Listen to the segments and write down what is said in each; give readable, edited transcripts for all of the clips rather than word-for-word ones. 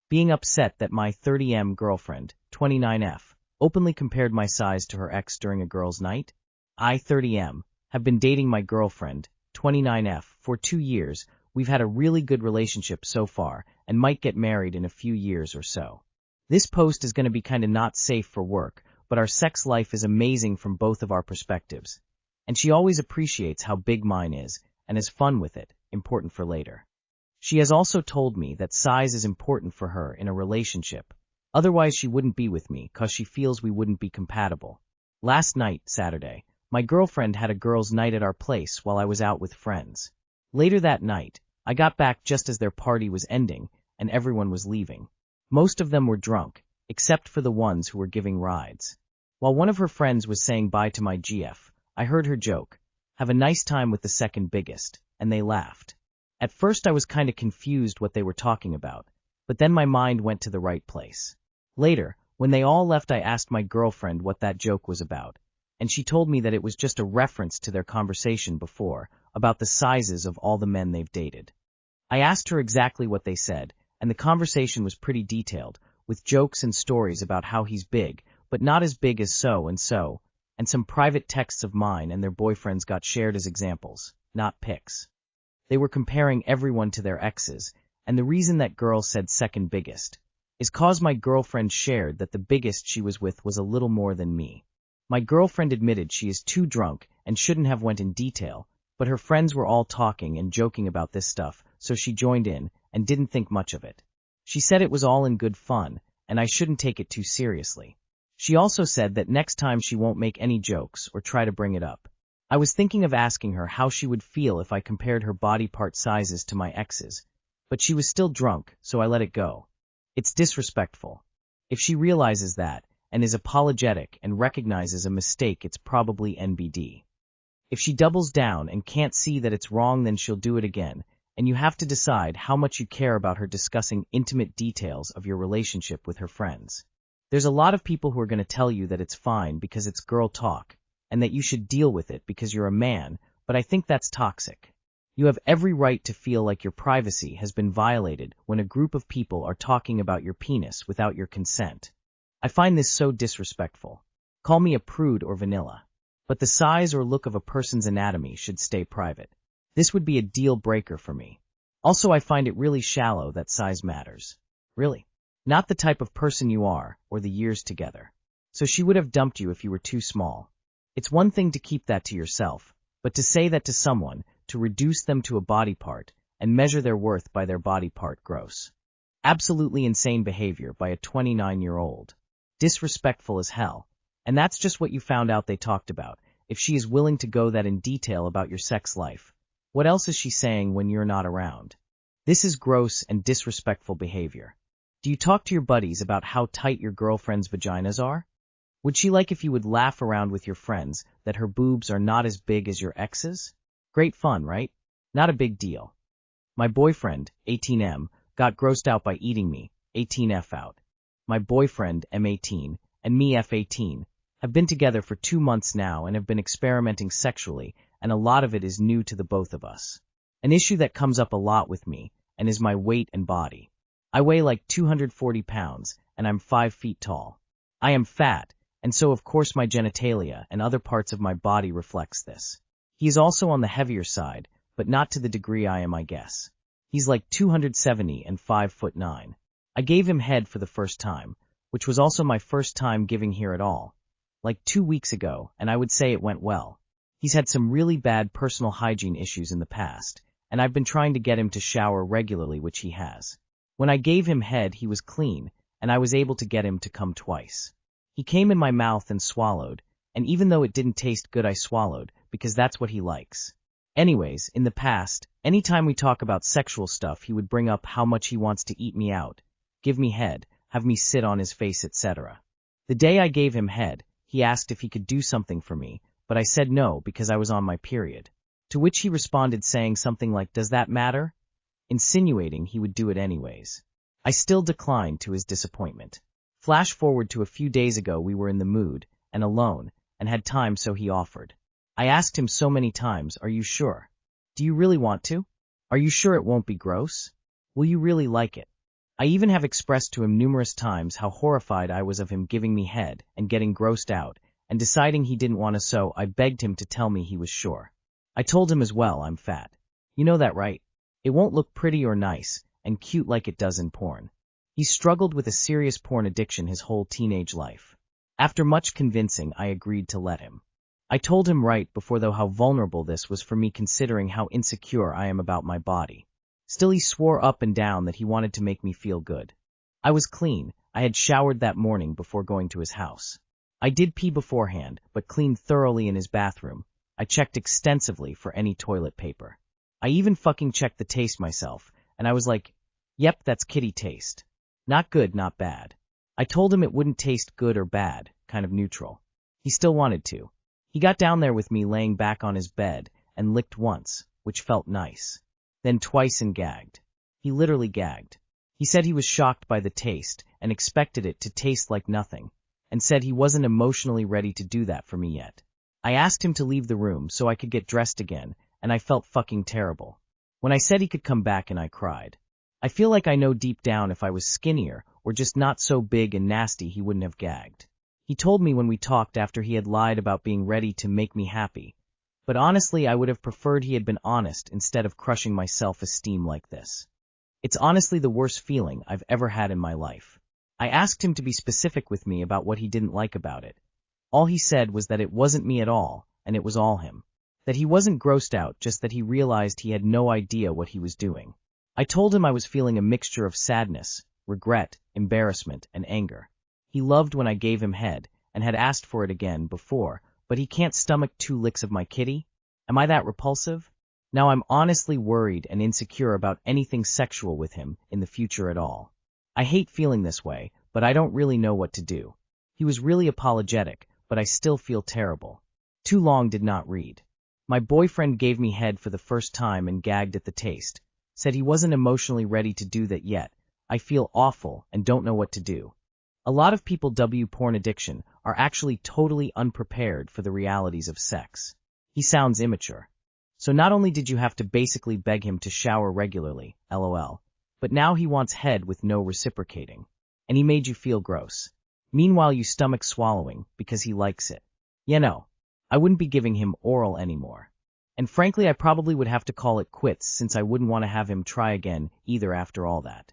being upset that my 30M girlfriend, 29F, openly compared my size to her ex during a girls' night. I, 30M, have been dating my girlfriend, 29F, for 2 years. We've had a really good relationship so far and might get married in a few years or so. This post is going to be kinda not safe for work, but our sex life is amazing from both of our perspectives. And she always appreciates how big mine is and has fun with it, important for later. She has also told me that size is important for her in a relationship. Otherwise she wouldn't be with me, 'cause she feels we wouldn't be compatible. Last night, Saturday, my girlfriend had a girls' night at our place while I was out with friends. Later that night, I got back just as their party was ending and everyone was leaving. Most of them were drunk, except for the ones who were giving rides. While one of her friends was saying bye to my GF, I heard her joke, "Have a nice time with the second biggest," and they laughed. At first I was kinda confused what they were talking about, but then my mind went to the right place. Later, when they all left, I asked my girlfriend what that joke was about, and she told me that it was just a reference to their conversation before, about the sizes of all the men they've dated. I asked her exactly what they said, and the conversation was pretty detailed, with jokes and stories about how he's big, but not as big as so, and some private texts of mine and their boyfriends got shared as examples, not pics. They were comparing everyone to their exes, and the reason that girl said second biggest is 'cause my girlfriend shared that the biggest she was with was a little more than me. My girlfriend admitted she is too drunk and shouldn't have went in detail, but her friends were all talking and joking about this stuff, so she joined in and didn't think much of it. She said it was all in good fun, and I shouldn't take it too seriously. She also said that next time she won't make any jokes or try to bring it up. I was thinking of asking her how she would feel if I compared her body part sizes to my ex's, but she was still drunk, so I let it go. It's disrespectful. If she realizes that, and is apologetic and recognizes a mistake, it's probably NBD. If she doubles down and can't see that it's wrong, then she'll do it again, and you have to decide how much you care about her discussing intimate details of your relationship with her friends. There's a lot of people who are going to tell you that it's fine because it's girl talk, and that you should deal with it because you're a man, but I think that's toxic. You have every right to feel like your privacy has been violated when a group of people are talking about your penis without your consent. I find this so disrespectful. Call me a prude or vanilla. But the size or look of a person's anatomy should stay private. This would be a deal breaker for me. Also, I find it really shallow that size matters. Really. Not the type of person you are, or the years together. So she would have dumped you if you were too small. It's one thing to keep that to yourself, but to say that to someone, to reduce them to a body part, and measure their worth by their body part, gross. Absolutely insane behavior by a 29-year-old. Disrespectful as hell. And that's just what you found out they talked about. If she is willing to go that in detail about your sex life, what else is she saying when you're not around? This is gross and disrespectful behavior. Do you talk to your buddies about how tight your girlfriend's vaginas are? Would she like if you would laugh around with your friends that her boobs are not as big as your ex's? Great fun, right? Not a big deal. My boyfriend, 18M, got grossed out by eating me, 18F out. My boyfriend, M18, and me, F18, have been together for 2 months now and have been experimenting sexually, and a lot of it is new to the both of us. An issue that comes up a lot with me, and is my weight and body. I weigh like 240 pounds, and I'm 5 feet tall. I am fat, and so of course my genitalia and other parts of my body reflects this. He is also on the heavier side, but not to the degree I am, I guess. He's like 270 and 5'9". I gave him head for the first time, which was also my first time giving here at all, like 2 weeks ago, and I would say it went well. He's had some really bad personal hygiene issues in the past, and I've been trying to get him to shower regularly, which he has. When I gave him head, he was clean, and I was able to get him to come twice. He came in my mouth and swallowed, and even though it didn't taste good, I swallowed, because that's what he likes. Anyways, in the past, anytime we talk about sexual stuff, he would bring up how much he wants to eat me out, give me head, have me sit on his face, etc. The day I gave him head, he asked if he could do something for me, but I said no because I was on my period. To which he responded saying something like, "Does that matter?" insinuating he would do it anyways. I still declined, to his disappointment. Flash forward to a few days ago, we were in the mood, and alone, and had time, so he offered. I asked him so many times, "Are you sure? Do you really want to? Are you sure it won't be gross? Will you really like it?" I even have expressed to him numerous times how horrified I was of him giving me head and getting grossed out, and deciding he didn't want to, so I begged him to tell me he was sure. I told him as well I'm fat. You know that, right? It won't look pretty or nice and cute like it does in porn. He struggled with a serious porn addiction his whole teenage life. After much convincing, I agreed to let him. I told him right before though how vulnerable this was for me considering how insecure I am about my body. Still he swore up and down that he wanted to make me feel good. I was clean. I had showered that morning before going to his house. I did pee beforehand, but cleaned thoroughly in his bathroom. I checked extensively for any toilet paper. I even fucking checked the taste myself, and I was like, yep, that's kitty taste. Not good, not bad. I told him it wouldn't taste good or bad, kind of neutral. He still wanted to. He got down there with me laying back on his bed and licked once, which felt nice. Then twice and gagged. He literally gagged. He said he was shocked by the taste and expected it to taste like nothing, and said he wasn't emotionally ready to do that for me yet. I asked him to leave the room so I could get dressed again, and I felt fucking terrible. When I said he could come back and I cried. I feel like I know deep down if I was skinnier or just not so big and nasty he wouldn't have gagged. He told me when we talked after he had lied about being ready to make me happy. But honestly, I would have preferred he had been honest instead of crushing my self-esteem like this. It's honestly the worst feeling I've ever had in my life. I asked him to be specific with me about what he didn't like about it. All he said was that it wasn't me at all, and it was all him. That he wasn't grossed out, just that he realized he had no idea what he was doing. I told him I was feeling a mixture of sadness, regret, embarrassment, and anger. He loved when I gave him head, and had asked for it again before, but he can't stomach 2 licks of my kitty? Am I that repulsive? Now I'm honestly worried and insecure about anything sexual with him in the future at all. I hate feeling this way, but I don't really know what to do. He was really apologetic, but I still feel terrible. Too long did not read. My boyfriend gave me head for the first time and gagged at the taste. Said he wasn't emotionally ready to do that yet. I feel awful and don't know what to do. A lot of people porn addiction are actually totally unprepared for the realities of sex. He sounds immature. So not only did you have to basically beg him to shower regularly, lol, but now he wants head with no reciprocating. And he made you feel gross. Meanwhile you stomach swallowing because he likes it. You know, I wouldn't be giving him oral anymore. And frankly I probably would have to call it quits since I wouldn't want to have him try again either after all that.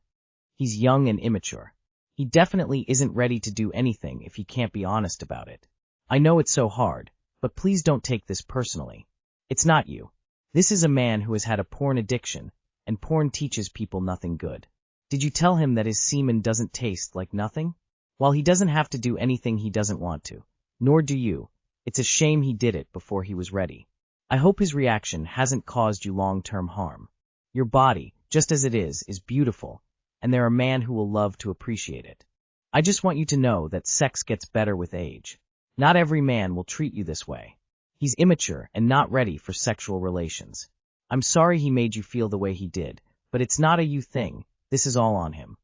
He's young and immature. He definitely isn't ready to do anything if he can't be honest about it. I know it's so hard, but please don't take this personally. It's not you. This is a man who has had a porn addiction, and porn teaches people nothing good. Did you tell him that his semen doesn't taste like nothing? While he doesn't have to do anything he doesn't want to, nor do you, it's a shame he did it before he was ready. I hope his reaction hasn't caused you long-term harm. Your body, just as it is beautiful, and there are men who will love to appreciate it. I just want you to know that sex gets better with age. Not every man will treat you this way. He's immature and not ready for sexual relations. I'm sorry he made you feel the way he did, but it's not a you thing, this is all on him.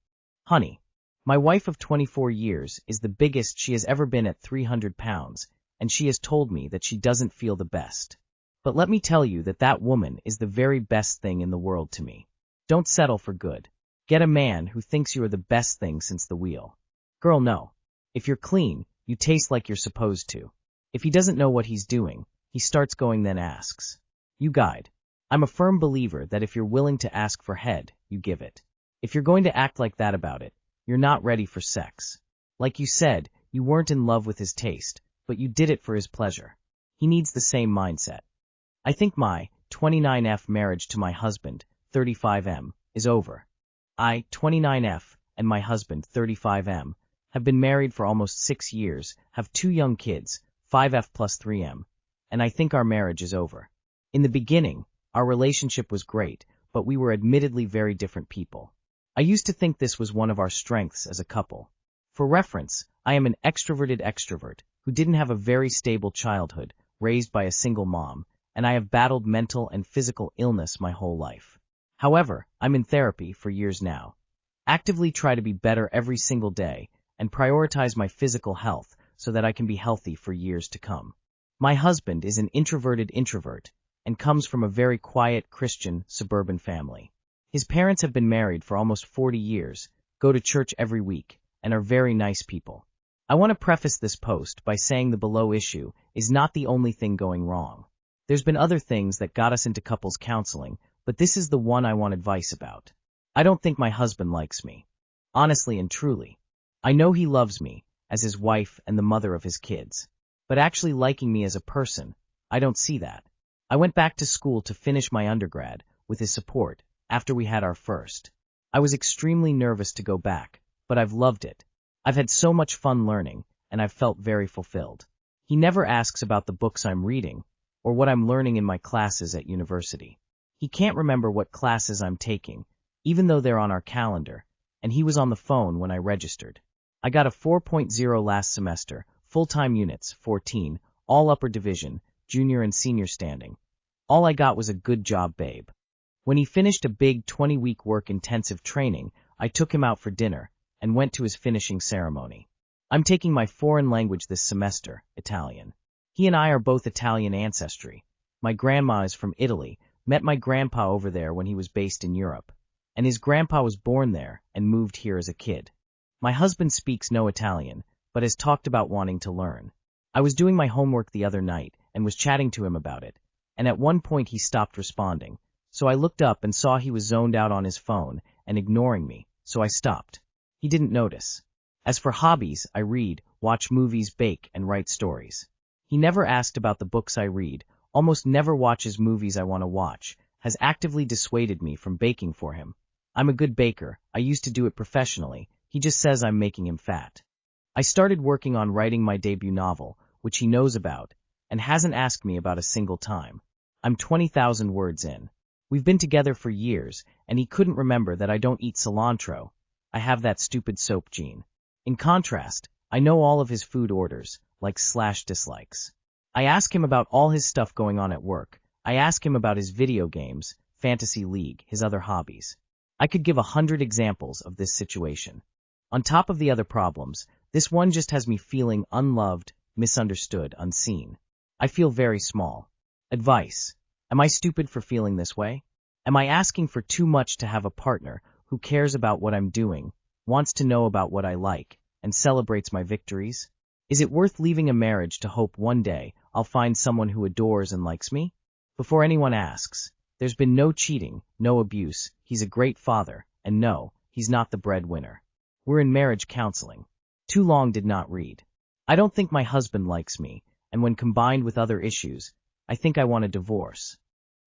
Honey, my wife of 24 years is the biggest she has ever been at 300 pounds, and she has told me that she doesn't feel the best. But let me tell you that that woman is the very best thing in the world to me. Don't settle for good. Get a man who thinks you are the best thing since the wheel. Girl, no. If you're clean, you taste like you're supposed to. If he doesn't know what he's doing, he starts going then asks. You guide. I'm a firm believer that if you're willing to ask for head, you give it. If you're going to act like that about it, you're not ready for sex. Like you said, you weren't in love with his taste, but you did it for his pleasure. He needs the same mindset. I think my 29F marriage to my husband, 35M, is over. I, 29F, and my husband, 35M, have been married for almost 6 years, have 2 young kids, 5F plus 3M, and I think our marriage is over. In the beginning, our relationship was great, but we were admittedly very different people. I used to think this was one of our strengths as a couple. For reference, I am an extroverted extrovert who didn't have a very stable childhood, raised by a single mom, and I have battled mental and physical illness my whole life. However, I'm in therapy for years now. Actively try to be better every single day and prioritize my physical health so that I can be healthy for years to come. My husband is an introverted introvert and comes from a very quiet Christian suburban family. His parents have been married for almost 40 years, go to church every week, and are very nice people. I want to preface this post by saying the below issue is not the only thing going wrong. There's been other things that got us into couples counseling, but this is the one I want advice about. I don't think my husband likes me. Honestly and truly. I know he loves me, as his wife and the mother of his kids. But actually liking me as a person, I don't see that. I went back to school to finish my undergrad, with his support, after we had our first. I was extremely nervous to go back, but I've loved it. I've had so much fun learning, and I've felt very fulfilled. He never asks about the books I'm reading, or what I'm learning in my classes at university. He can't remember what classes I'm taking, even though they're on our calendar, and he was on the phone when I registered. I got a 4.0 last semester, full-time units, 14, all upper division, junior and senior standing. All I got was a good job, babe. When he finished a big 20-week work-intensive training, I took him out for dinner and went to his finishing ceremony. I'm taking my foreign language this semester, Italian. He and I are both Italian ancestry. My grandma is from Italy, met my grandpa over there when he was based in Europe, and his grandpa was born there and moved here as a kid. My husband speaks no Italian, but has talked about wanting to learn. I was doing my homework the other night and was chatting to him about it, and at one point he stopped responding, so I looked up and saw he was zoned out on his phone and ignoring me, so I stopped. He didn't notice. As for hobbies, I read, watch movies, bake, and write stories. He never asked about the books I read, almost never watches movies I want to watch, has actively dissuaded me from baking for him. I'm a good baker, I used to do it professionally, he just says I'm making him fat. I started working on writing my debut novel, which he knows about, and hasn't asked me about a single time. I'm 20,000 words in. We've been together for years, and he couldn't remember that I don't eat cilantro. I have that stupid soap gene. In contrast, I know all of his food orders, likes/dislikes. I ask him about all his stuff going on at work. I ask him about his video games, fantasy league, his other hobbies. I could give 100 examples of this situation. On top of the other problems, this one just has me feeling unloved, misunderstood, unseen. I feel very small. Advice. Am I stupid for feeling this way? Am I asking for too much to have a partner who cares about what I'm doing, wants to know about what I like, and celebrates my victories? Is it worth leaving a marriage to hope one day I'll find someone who adores and likes me? Before anyone asks, there's been no cheating, no abuse, he's a great father, and no, he's not the breadwinner. We're in marriage counseling. Too long did not read. I don't think my husband likes me, and when combined with other issues, I think I want a divorce.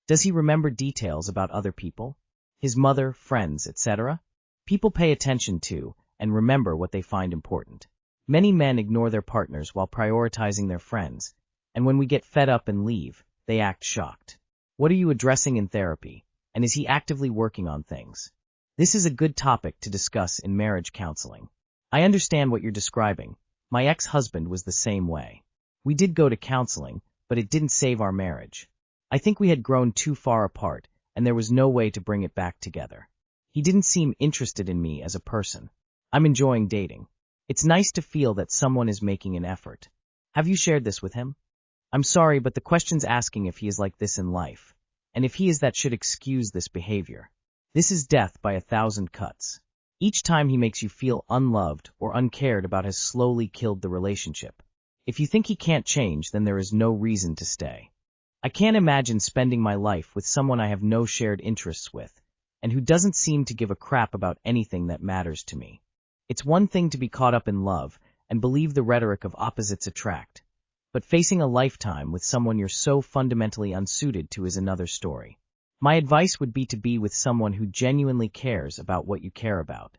Does he remember details about other people? His mother, friends, etc.? People pay attention to and remember what they find important. Many men ignore their partners while prioritizing their friends, and when we get fed up and leave, they act shocked. What are you addressing in therapy, and is he actively working on things? This is a good topic to discuss in marriage counseling. I understand what you're describing. My ex-husband was the same way. We did go to counseling, but it didn't save our marriage. I think we had grown too far apart, and there was no way to bring it back together. He didn't seem interested in me as a person. I'm enjoying dating. It's nice to feel that someone is making an effort. Have you shared this with him? I'm sorry, but the question's asking if he is like this in life, and if he is that should excuse this behavior. This is death by 1,000 cuts. Each time he makes you feel unloved or uncared about has slowly killed the relationship. If you think he can't change, then there is no reason to stay. I can't imagine spending my life with someone I have no shared interests with, and who doesn't seem to give a crap about anything that matters to me. It's one thing to be caught up in love and believe the rhetoric of opposites attract, but facing a lifetime with someone you're so fundamentally unsuited to is another story. My advice would be to be with someone who genuinely cares about what you care about.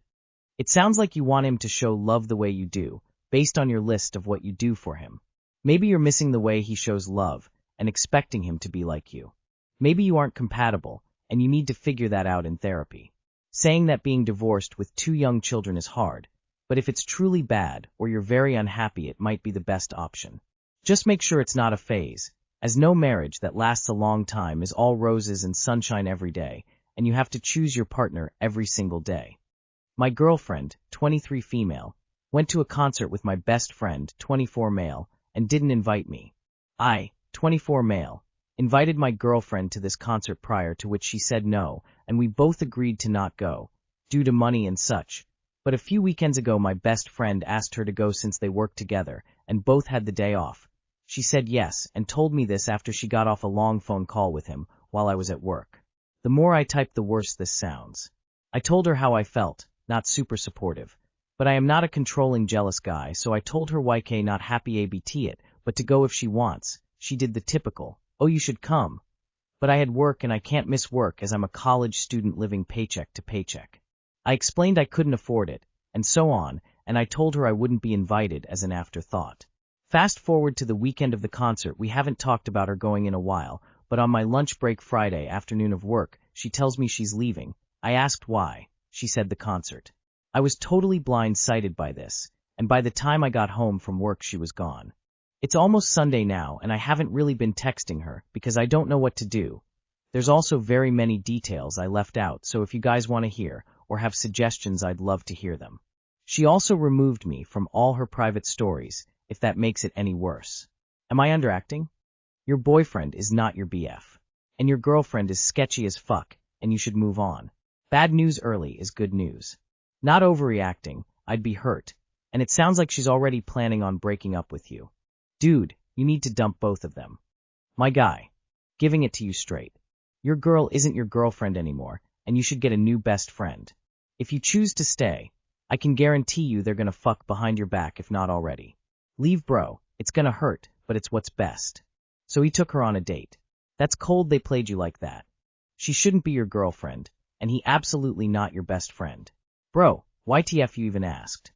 It sounds like you want him to show love the way you do, based on your list of what you do for him. Maybe you're missing the way he shows love and expecting him to be like you. Maybe you aren't compatible, and you need to figure that out in therapy. Saying that being divorced with 2 young children is hard, but if it's truly bad or you're very unhappy, it might be the best option. Just make sure it's not a phase, as no marriage that lasts a long time is all roses and sunshine every day, and you have to choose your partner every single day. My girlfriend, 23 female, went to a concert with my best friend, 24 male, and didn't invite me. I, 24 male, invited my girlfriend to this concert prior to which she said no, and we both agreed to not go, due to money and such, But a few weekends ago my best friend asked her to go since they worked together, and both had the day off. She said yes, and told me this after she got off a long phone call with him, while I was at work. The more I type the worse this sounds. I told her how I felt, not super supportive. But I am not a controlling jealous guy, so I told her YK not happy ABT it, but to go if she wants. She did the typical, oh you should come. But I had work and I can't miss work as I'm a college student living paycheck to paycheck. I explained I couldn't afford it, and so on, and I told her I wouldn't be invited as an afterthought. Fast forward to the weekend of the concert, we haven't talked about her going in a while, but on my lunch break Friday afternoon of work, she tells me she's leaving. I asked why. She said the concert. I was totally blindsided by this, and by the time I got home from work she was gone. It's almost Sunday now, and I haven't really been texting her, because I don't know what to do. There's also very many details I left out, so if you guys want to hear, or have suggestions I'd love to hear them. She also removed me from all her private stories, if that makes it any worse. Am I underacting? Your boyfriend is not your BF. And your girlfriend is sketchy as fuck, and you should move on. Bad news early is good news. Not overreacting, I'd be hurt, and it sounds like she's already planning on breaking up with you. Dude, you need to dump both of them. My guy. Giving it to you straight. Your girl isn't your girlfriend anymore, and you should get a new best friend. If you choose to stay, I can guarantee you they're gonna fuck behind your back if not already. Leave bro, it's gonna hurt, but it's what's best. So he took her on a date. That's cold they played you like that. She shouldn't be your girlfriend, and he absolutely not your best friend. Bro, YTF you even asked.